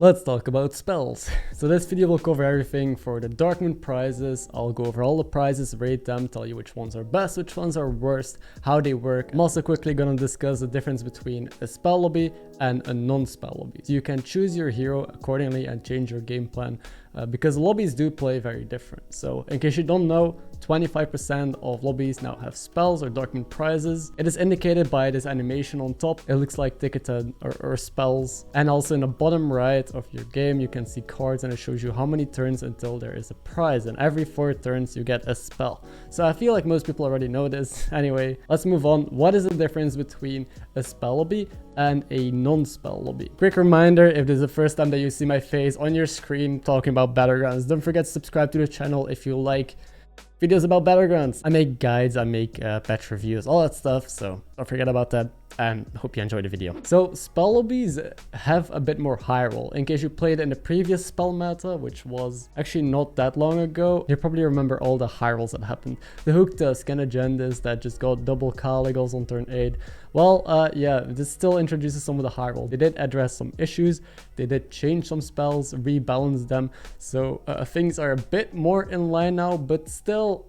Let's talk about spells. So this video will cover everything for the Darkmoon prizes. I'll go over all the prizes, rate them, tell you which ones are best, which ones are worst, how they work. I'm also quickly gonna discuss the difference between a spell lobby and a non-spell lobby. So you can choose your hero accordingly and change your game plan because lobbies do play very different. So in case you don't know, 25% of lobbies now have spells or Darkmoon prizes. It is indicated by this animation on top. It looks like ticketed or spells. And also in the bottom right of your game, you can see cards and it shows you how many turns until there is a prize. And every 4 turns, you get a spell. So I feel like most people already know this. Anyway, let's move on. What is the difference between a spell lobby and a non-spell lobby? Quick reminder, if this is the first time that you see my face on your screen talking about Battlegrounds, don't forget to subscribe to the channel if you like videos about Battlegrounds. I make guides, I make patch reviews, all that stuff, so don't forget about that, and hope you enjoy the video. So spell lobbies have a bit more high roll. In case you played in the previous spell meta, which was actually not that long ago, you probably remember all the high rolls that happened. The Hook Tusk and Agendas that just got double Caligals on turn 8. Well, yeah, this still introduces some of the high roll. They did address some issues, they did change some spells, rebalance them, so things are a bit more in line now, but still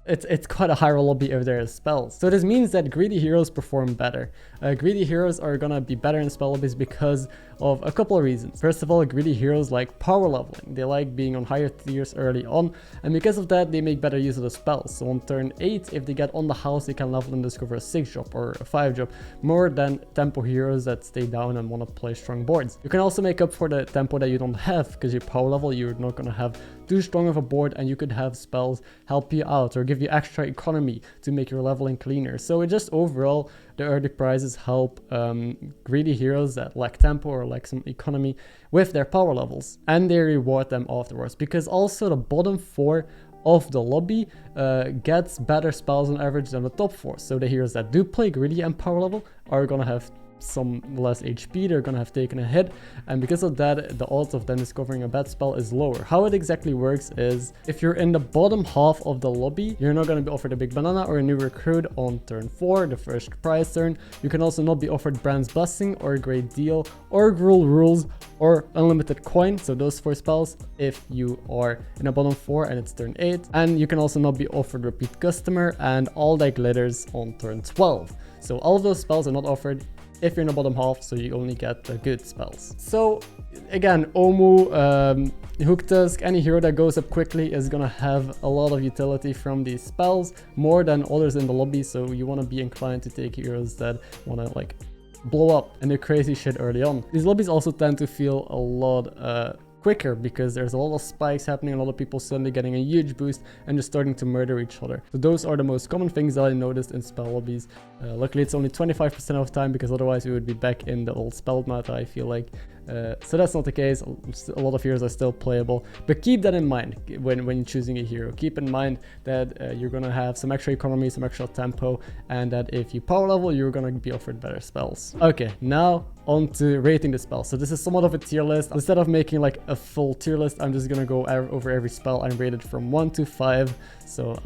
it's quite a high roll lobby if there is spells. So this means that greedy heroes perform better. Greedy heroes are gonna be better in spell lobbies because of a couple of reasons. First of all, greedy heroes like power leveling. They like being on higher tiers early on, and because of that, they make better use of the spells. So on turn 8, if they get on the house, they can level and discover a 6 drop or a 5 drop, more than tempo heroes that stay down and want to play strong boards. You can also make up for the tempo that you don't have, because your power level, you're not gonna have too strong of a board, and you could have spells help you out or give you extra economy to make your leveling cleaner. So it just overall, the early prizes help greedy heroes that lack tempo or lack some economy with their power levels, and they reward them afterwards, because also the bottom 4 of the lobby gets better spells on average than the top 4. So the heroes that do play greedy and power level are gonna have some less HP, they're gonna have taken a hit, and because of that, the odds of them discovering a bad spell is lower. How it exactly works is, if you're in the bottom half of the lobby, you're not gonna be offered a big banana or a new recruit on turn 4, the first prize turn. You can also not be offered Brand's Blessing or a Great Deal or Gruel Rules or Unlimited Coin, so those 4 spells if you are in the bottom 4 and it's turn 8. And you can also not be offered Repeat Customer and All That Glitters on turn 12. So all of those spells are not offered if you're in the bottom half, so you only get the good spells. So again, Omu, Hook Tusk, any hero that goes up quickly is gonna have a lot of utility from these spells, more than others in the lobby, so you wanna be inclined to take heroes that wanna like blow up and do crazy shit early on. These lobbies also tend to feel a lot quicker because there's a lot of spikes happening, a lot of people suddenly getting a huge boost and just starting to murder each other. So those are the most common things that I noticed in spell lobbies. Luckily it's only 25% of the time, because otherwise we would be back in the old spell meta, I feel like. So that's not the case. A lot of heroes are still playable, but keep that in mind when choosing a hero. Keep in mind that you're gonna have some extra economy, some extra tempo, and that if you power level, you're gonna be offered better spells. Okay, now on to rating the spell. So this is somewhat of a tier list. Instead of making like a full tier list, I'm just gonna go over every spell and rate it from 1 to 5. So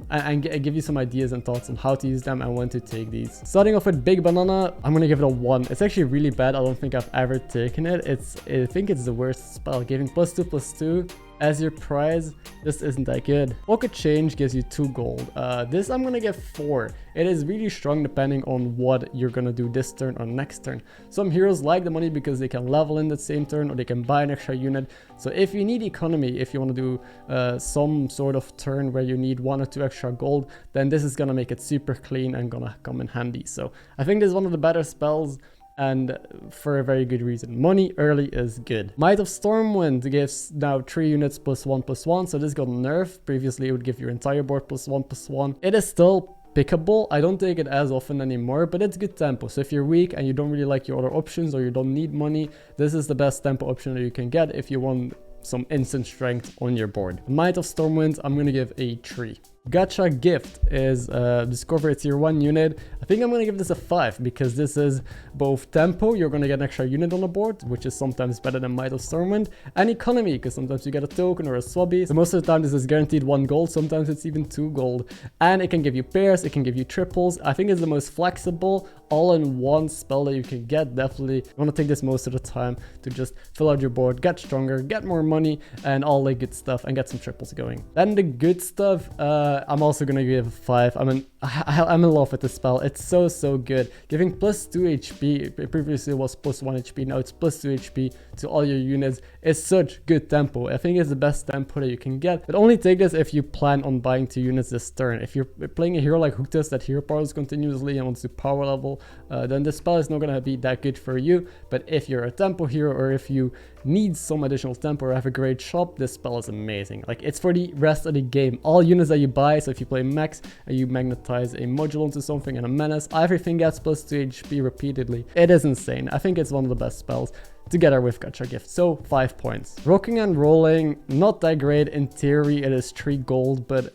and give you some ideas and thoughts on how to use them and when to take these. Starting off with Big Banana, I'm gonna give it a 1. It's actually really bad. I don't think I've ever taken it. I think it's the worst spell. Giving +2/+2 as your prize just isn't that good. Pocket Change gives you 2 gold. This I'm gonna give 4. It is really strong depending on what you're gonna do this turn or next turn. Some heroes like the money because they can level in the same turn or they can buy an extra unit. So if you need economy, if you want to do some sort of turn where you need 1 or 2 extra gold, then this is gonna make it super clean and gonna come in handy. So I think this is one of the better spells, and for a very good reason. Money early is good. Might of Stormwind gives now 3 units +1/+1, so this got nerfed. Previously it would give your entire board +1/+1. It is still pickable. I don't take it as often anymore, but it's good tempo. So if you're weak and you don't really like your other options or you don't need money, this is the best tempo option that you can get if you want some instant strength on your board. Might of Stormwind, I'm gonna give a 3. Gacha Gift is discover a tier 1 unit. I think I'm going to give this a 5 because this is both tempo, you're going to get an extra unit on the board, which is sometimes better than Might of Stormwind, and economy, because sometimes you get a token or a swabby. So most of the time this is guaranteed 1 gold, sometimes it's even 2 gold. And it can give you pairs, it can give you triples. I think it's the most flexible, all-in-one spell that you can get. Definitely you want to take this most of the time to just fill out your board, get stronger, get more money, and all the good stuff, and get some triples going. Then the good stuff, I'm also gonna give a 5. I'm in love with this spell. It's so good. Giving plus 2 HP, it previously was plus 1 HP, now it's plus 2 HP to all your units. It's such good tempo. I think it's the best tempo that you can get, but only take this if you plan on buying 2 units this turn. If you're playing a hero like Hooktas that hero powers continuously and wants to power level, then this spell is not gonna be that good for you. But if you're a tempo hero, or if you need some additional tempo or have a great shop, this spell is amazing. Like, it's for the rest of the game. All units that you buy, so if you play Max and you magnetize a module into something and a menace, everything gets plus 2 HP repeatedly. It is insane. I think it's one of the best spells, together with Gacha Gift. So 5 points. Rocking and rolling, not that great. In theory it is 3 gold, but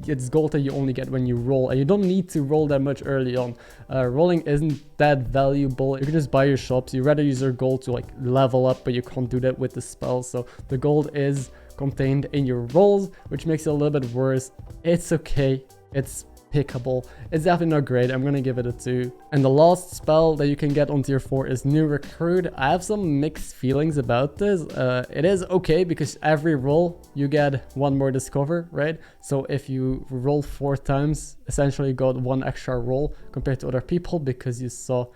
it's gold that you only get when you roll, and you don't need to roll that much early on. Rolling isn't that valuable. You can just buy your shops. You rather use your gold to like level up, but you can't do that with the spell, so the gold is contained in your rolls, which makes it a little bit worse. It's okay, it's pickable. It's definitely not great. I'm gonna give it a 2. And the last spell that you can get on tier 4 is New Recruit. I have some mixed feelings about this. It is okay because every roll you get 1 more discover, right? So if you roll 4 times, essentially you got 1 extra roll compared to other people because you saw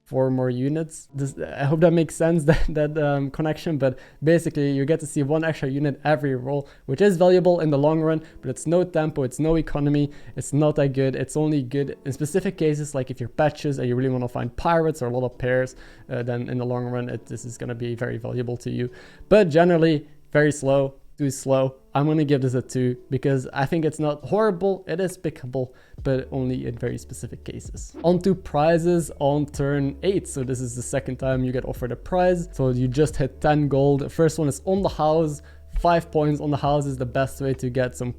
4 more units. I hope that makes sense, that connection, but basically you get to see 1 extra unit every roll, which is valuable in the long run, but it's no tempo, it's no economy, it's not that good. It's only good in specific cases, like if you're patches and you really want to find pirates or a lot of pairs, then in the long run this is going to be very valuable to you. But generally very slow, too slow. I'm going to give this a 2 because I think it's not horrible, it is pickable, but only in very specific cases. On to prizes on turn 8. So this is the second time you get offered a prize. So you just hit 10 gold. The first one is on the house. 5 points on the house is the best way to get some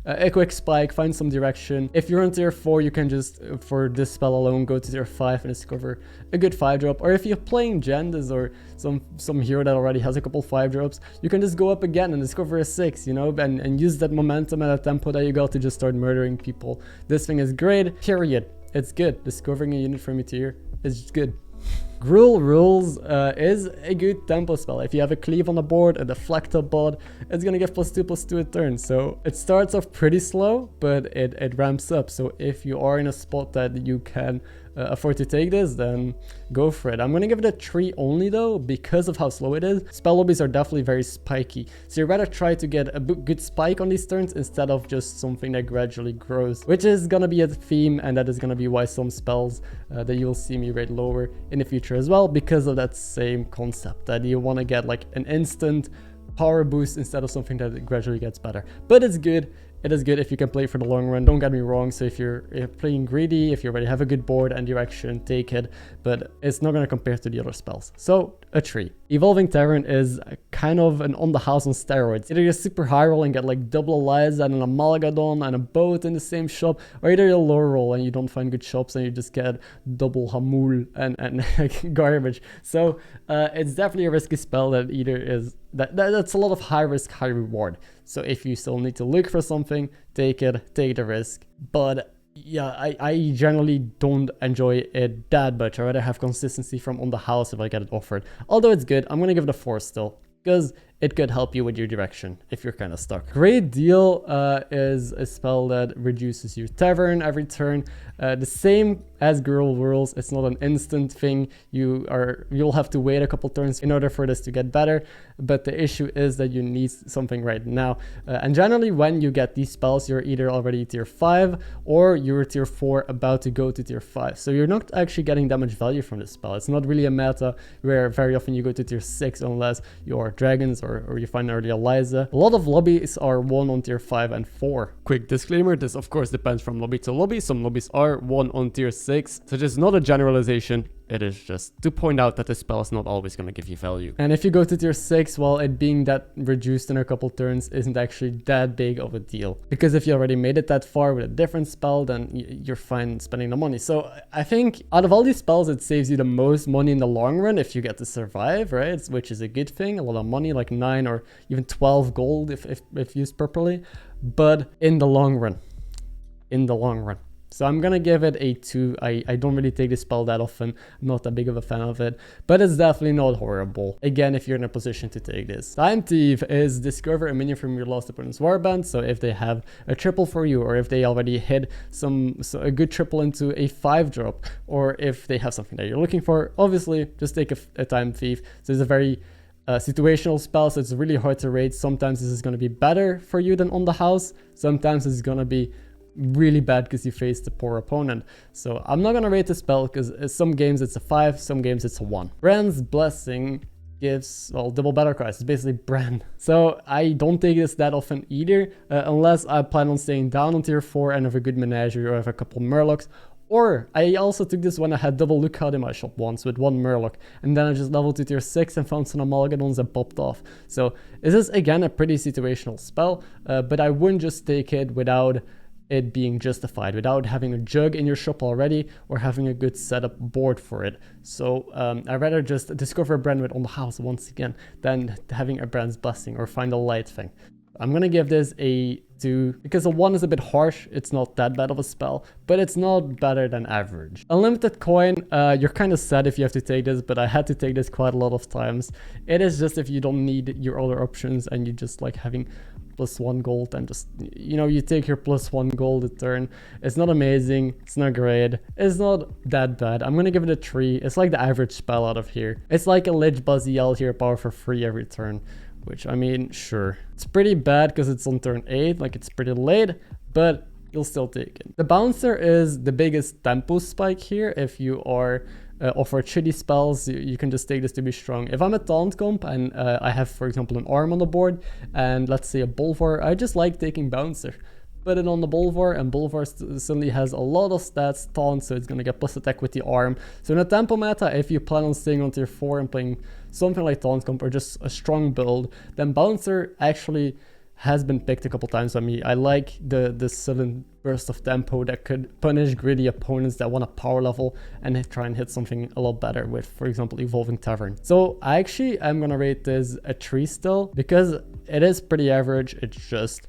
a quick spike, find some direction. If you're on tier 4, you can just, for this spell alone, go to tier 5 and discover a good 5-drop. Or if you're playing Genders or some hero that already has a couple 5-drops, you can just go up again and discover a 6, you know, and use that momentum and that tempo that you got to just start murdering people. This thing is great, period. It's good. Discovering a unit from your tier is good. Gruul Rules is a good tempo spell. If you have a cleave on the board, a deflector bot, it's gonna give +2/+2 a turn. So it starts off pretty slow, but it ramps up. So if you are in a spot that you can afford to take this, then go for it. I'm gonna give it a 3 only though, because of how slow it is. Spell lobbies are definitely very spiky, so you rather try to get a good spike on these turns instead of just something that gradually grows, which is gonna be a theme, and that is gonna be why some spells that you'll see me rate lower in the future as well, because of that same concept that you want to get like an instant power boost instead of something that gradually gets better. But it's good. It is good if you can play for the long run, don't get me wrong. So if you're playing greedy, if you already have a good board and direction, take it, but it's not going to compare to the other spells. So a 3. Evolving Tavern is kind of an on the house on steroids. Either you're super high roll and get like double Eliza and an Amalgadon and a boat in the same shop, or either you're low roll and you don't find good shops and you just get double Hamul and like garbage. So it's definitely a risky spell that either is that's a lot of high risk, high reward. So if you still need to look for something, take the risk. But yeah, I generally don't enjoy it that much. I rather have consistency from on the house if I get it offered. Although it's good, I'm gonna give it a 4 still, because it could help you with your direction if you're kind of stuck. Great Deal is a spell that reduces your tavern every turn. The same as Gruul Rules. It's not an instant thing. You'll have to wait a couple turns in order for this to get better. But the issue is that you need something right now. And generally when you get these spells, you're either already tier 5 or you're tier 4 about to go to tier 5. So you're not actually getting that much value from this spell. It's not really a meta where very often you go to tier 6 unless you are dragons or you find early Eliza. A lot of lobbies are 1 on tier 5 and 4. Quick disclaimer, this of course depends from lobby to lobby. Some lobbies are 1 on tier 6 6. So just not a generalization. It is just to point out that the spell is not always going to give you value. And if you go to tier 6, well, it being that reduced in a couple turns isn't actually that big of a deal. Because if you already made it that far with a different spell, then you're fine spending the money. So I think out of all these spells, it saves you the most money in the long run if you get to survive, right? Which is a good thing. A lot of money, like 9 or even 12 gold if used properly. But in the long run. So I'm gonna give it a 2. I don't really take this spell that often. I'm not that big of a fan of it, but it's definitely not horrible. Again, if you're in a position to take this. Time Thief is discover a minion from your last opponent's warband. So if they have a triple for you, or if they already hit a good triple into a 5-drop, or if they have something that you're looking for, obviously just take a Time Thief. So it's a very situational spell, so it's really hard to rate. Sometimes this is going to be better for you than on the house. Sometimes it's going to be really bad because you face the poor opponent. So I'm not going to rate the spell because some games it's a 5, some games it's a 1. Brand's Blessing gives, well, double battle cries. It's basically Brand. So I don't take this that often either, unless I plan on staying down on tier 4 and have a good menagerie or have a couple Murlocs. Or I also took this when I had double lookout in my shop once with 1 Murloc, and then I just leveled to tier 6 and found some Amalgadons and popped off. So this is again a pretty situational spell, but I wouldn't just take it without it being justified, without having a jug in your shop already or having a good setup board for it. So I'd rather just discover a brand with on the house once again than having a Brand's Blessing or find a light thing. I'm gonna give this a 2 because a 1 is a bit harsh. It's not that bad of a spell, but it's not better than average. Unlimited Coin, you're kind of sad if you have to take this, but I had to take this quite a lot of times. It is just if you don't need your other options and you just like having +1 gold and just, you know, you take your +1 gold a turn. It's not amazing, it's not great, it's not that bad. I'm gonna give it a 3. It's like the average spell out of here. It's like a Lich Baziel here, power for free every turn, which I mean, sure. It's pretty bad because it's on turn 8, like it's pretty late, but you'll still take it. The Bouncer is the biggest tempo spike here. If you are offered shitty spells, you can just take this to be strong. If I'm a taunt comp and I have, for example, an arm on the board and let's say a Bolvar, I just like taking Bouncer. Put it on the Bolvar, and Bolvar suddenly has a lot of stats, taunt, so it's gonna get plus attack with the arm. So in a tempo meta, if you plan on staying on tier 4 and playing something like taunt comp or just a strong build, then Bouncer actually has been picked a couple times by me. I like the sudden burst of tempo that could punish greedy opponents that want a power level and try and hit something a lot better with, for example, Evolving Tavern. So I actually am gonna rate this a 3 still because it is pretty average. It's just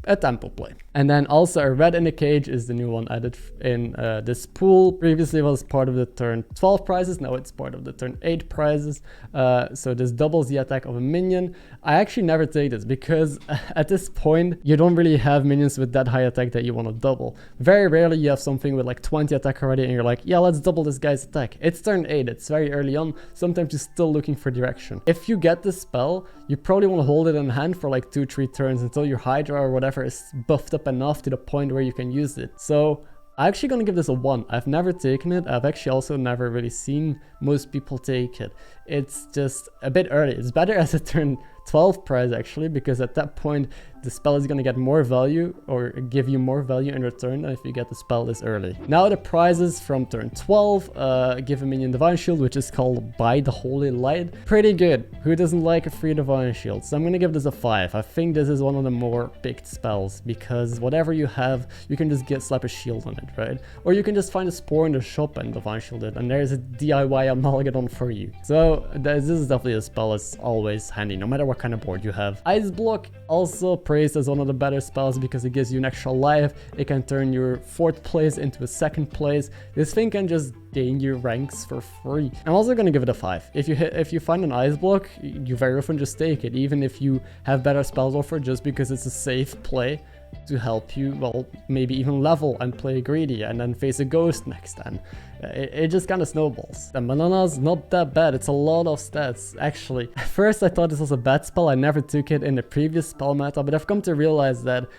a tempo play. And then also a Red in the Cage is the new one added in this pool. Previously was part of the turn 12 prizes, now it's part of the turn 8 prizes. So this doubles the attack of a minion. I actually never take this because at this point you don't really have minions with that high attack that you want to double. Very rarely you have something with like 20 attack already and you're like, yeah, let's double this guy's attack. It's turn 8, it's very early on, sometimes you're still looking for direction. If you get this spell, you probably want to hold it in hand for like 2-3 turns until your Hydra or whatever is buffed up enough to the point where you can use it. So I'm actually gonna give this a 1. I've never taken it. I've actually also never really seen most people take it. It's just a bit early. It's better as a turn 12 prize actually, because at that point the spell is going to get more value or give you more value in return than if you get the spell this early. Now the prizes from turn 12, give a minion Divine Shield, which is called By the Holy Light. Pretty good. Who doesn't like a free Divine Shield? So I'm going to give this a 5. I think this is one of the more picked spells because whatever you have, you can just slap a shield on it, right? Or you can just find a Spore in the shop and Divine Shield it, and there's a DIY Amalgadon for you. So this is definitely a spell that's always handy, no matter what kind of board you have. Ice Block, also praised as one of the better spells because it gives you an extra life. It can turn your 4th place into a 2nd place. This thing can just gain your ranks for free. I'm also gonna give it a 5. If you find an Ice Block, you very often just take it, even if you have better spells offered, just because it's a safe play to help you, well, maybe even level and play greedy and then face a ghost next time. It just kind of snowballs. The Banana's not that bad. It's a lot of stats, actually. At first I thought this was a bad spell. I never took it in the previous spell meta, but I've come to realize that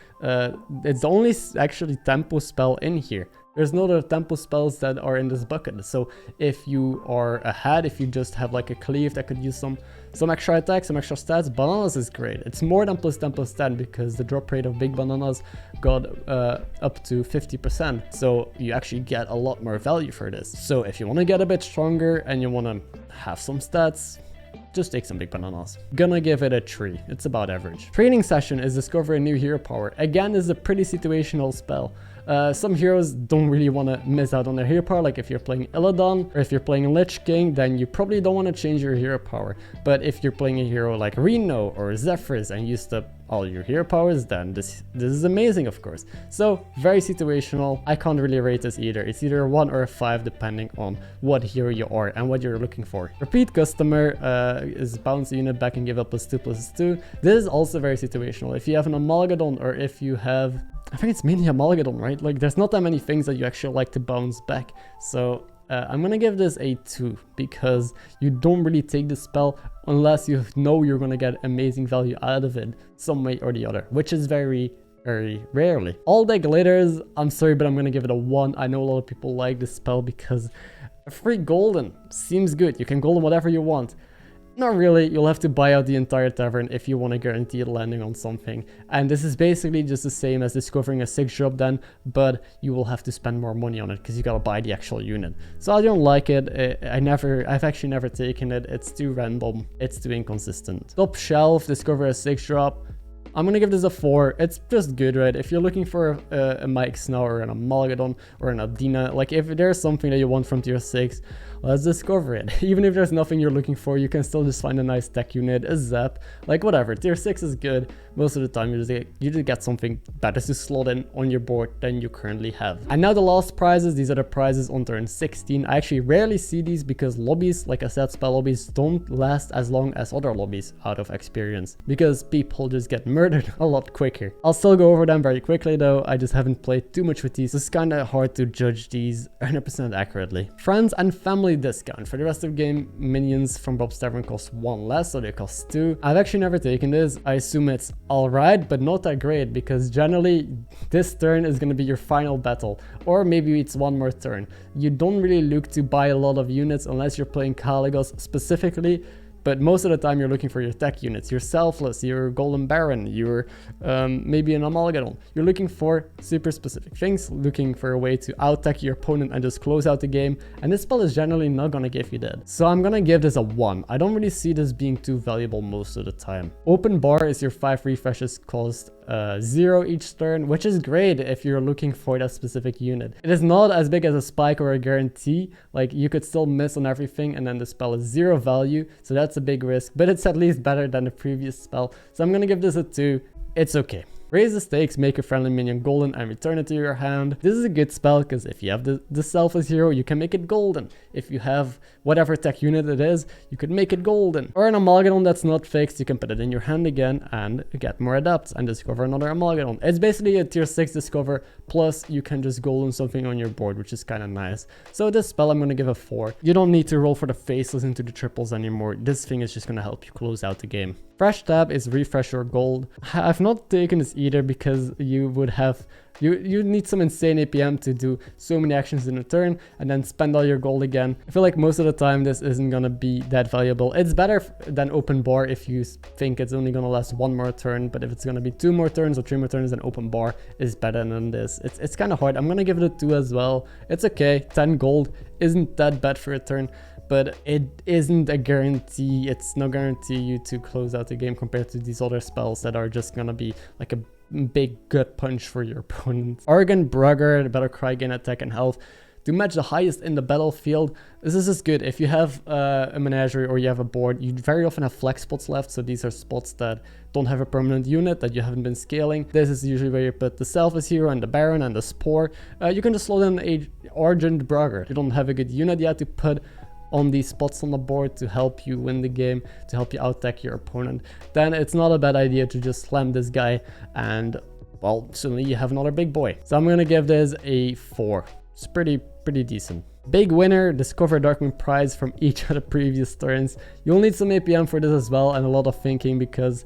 it's the only actually tempo spell in here. There's no other tempo spells that are in this bucket. So if you are ahead, if you just have like a cleave that could use some extra attacks, some extra stats, bananas is great. It's more than +10/+10 because the drop rate of big bananas got up to 50%. So you actually get a lot more value for this. So if you want to get a bit stronger and you want to have some stats, just take some big bananas. Gonna give it a 3. It's about average. Training session is discover a new hero power. Again, this is a pretty situational spell. Some heroes don't really want to miss out on their hero power, like if you're playing Illidan or if you're playing Lich King, then you probably don't want to change your hero power. But if you're playing a hero like Reno or Zephrys and used up all your hero powers, then this is amazing, of course. So very situational. I can't really rate this either. It's either a 1 or a 5 depending on what hero you are and what you're looking for. Repeat customer is bounce a unit back and give up +2/+2. This is also very situational. If you have an Amalgadon or if you have, I think it's mainly Amalgadon, right? Like there's not that many things that you actually like to bounce back. So I'm gonna give this a 2 because you don't really take the spell unless you know you're gonna get amazing value out of it some way or the other, which is very rarely. All that glitters, I'm sorry, but I'm gonna give it a 1. I know a lot of people like this spell because a free golden seems good. You can golden whatever you want. Not really, you'll have to buy out the entire tavern if you want to guarantee landing on something. And this is basically just the same as discovering a 6-drop then, but you will have to spend more money on it because you gotta buy the actual unit. So I don't like it. I've actually never taken it. It's too random. It's too inconsistent. Top shelf, discover a 6-drop. I'm gonna give this a 4. It's just good, right? If you're looking for a Mike Snow or an Amalgadon or an Adina, like if there's something that you want from tier 6, let's discover it. Even if there's nothing you're looking for, you can still just find a nice tech unit, a Zap, like whatever. Tier 6 is good. Most of the time you just get something better to slot in on your board than you currently have. And now the last prizes. These are the prizes on turn 16. I actually rarely see these because lobbies, like I said, spell lobbies don't last as long as other lobbies out of experience because people just get murdered a lot quicker. I'll still go over them very quickly though. I just haven't played too much with these. It's kind of hard to judge these 100% accurately. Friends and family discount. For the rest of the game, minions from Bob's Tavern cost 1 less, so they cost 2. I've actually never taken this. I assume it's alright, but not that great because generally this turn is going to be your final battle, or maybe it's one more turn. You don't really look to buy a lot of units unless you're playing Kaligos specifically. But most of the time you're looking for your tech units, your Selfless, your Golden Baron, your maybe an Amalgadon. You're looking for super specific things, looking for a way to out-tech your opponent and just close out the game. And this spell is generally not gonna give you that. So I'm gonna give this a 1. I don't really see this being too valuable most of the time. Open bar is your 5 refreshes cost 0 each turn, which is great if you're looking for that specific unit. It is not as big as a spike or a guarantee. Like you could still miss on everything and then the spell is 0 value, so that's a big risk, but it's at least better than the previous spell. So I'm gonna give this a 2. It's okay. Raise the stakes, make a friendly minion golden and return it to your hand. This is a good spell because if you have the Selfless hero, you can make it golden. If you have whatever tech unit it is, you could make it golden. Or an Amalgadon that's not fixed, you can put it in your hand again and get more adepts and discover another Amalgadon. It's basically a tier 6 discover, plus you can just golden something on your board, which is kind of nice. So this spell I'm going to give a 4. You don't need to roll for the faceless into the triples anymore. This thing is just going to help you close out the game. Fresh tab is refresh your gold. I've not taken this either because you would have you need some insane APM to do so many actions in a turn and then spend all your gold again. I feel like most of the time this isn't gonna be that valuable. It's better than open bar if you think it's only gonna last 1 more turn, but if it's gonna be 2 more turns or 3 more turns, then open bar is better than this. It's kind of hard. I'm gonna give it a 2 as well. It's okay. 10 gold isn't that bad for a turn, but it isn't a guarantee. It's no guarantee you to close out the game compared to these other spells that are just gonna be like a big gut punch for your opponent. Argon Brugger, the Battle Cry, gain attack and health to match the highest in the battlefield. This is good. If you have a menagerie or you have a board, you very often have flex spots left. So these are spots that don't have a permanent unit that you haven't been scaling. This is usually where you put the Selfless hero and the Baron and the Spore. You can just slow down a Argent Brugger. You don't have a good unit yet to put on these spots on the board to help you win the game, to help you out-tech your opponent, then it's not a bad idea to just slam this guy and, well, suddenly you have another big boy. So I'm gonna give this a 4. It's pretty decent. Big winner, discover Darkmoon prize from each of the previous turns. You'll need some APM for this as well and a lot of thinking because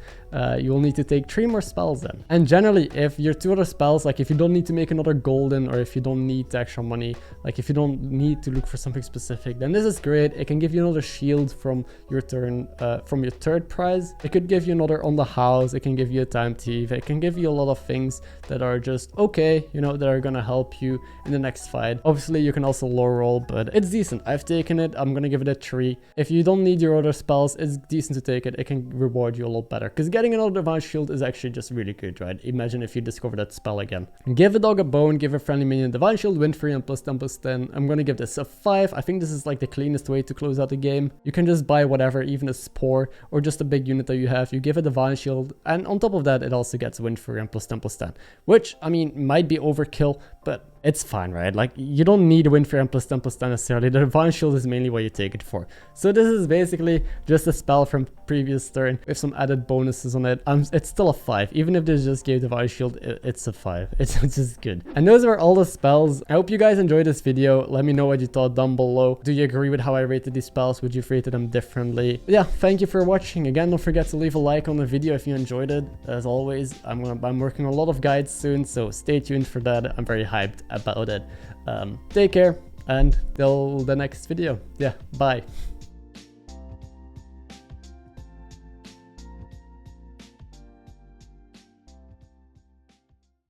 you will need to take 3 more spells then. And generally, if your 2 other spells, like if you don't need to make another golden, or if you don't need extra money, like if you don't need to look for something specific, then this is great. It can give you another shield from your turn, from your 3rd prize. It could give you another on the house. It can give you a time thief. It can give you a lot of things that are just okay, you know, that are gonna help you in the next fight. Obviously, you can also low roll, but it's decent. I've taken it. I'm gonna give it a 3. If you don't need your other spells, it's decent to take it. It can reward you a lot better, because getting another divine shield is actually just really good, right? Imagine if you discover that spell again. Give a dog a bone, give a friendly minion divine shield, win free and +10/+10. I'm gonna give this a 5. I think this is like the cleanest way to close out the game. You can just buy whatever, even a spore or just a big unit that you have. You give a divine shield, and on top of that, it also gets win free and +10/+10, which I mean might be overkill, but it's fine, right? Like, you don't need a win free and +10/+10 necessarily. The divine shield is mainly what you take it for. So this is basically just a spell from previous turn with some added bonuses on it. It's still a 5. Even if this just gave divine shield, it's a 5. It's just good. And those are all the spells. I hope you guys enjoyed this video. Let me know what you thought down below. Do you agree with how I rated these spells? Would you have rated them differently? Yeah, thank you for watching. Again, don't forget to leave a like on the video if you enjoyed it. As always, I'm working on a lot of guides soon, so stay tuned for that. I'm very hyped about it. Take care, and till the next video. Yeah, bye.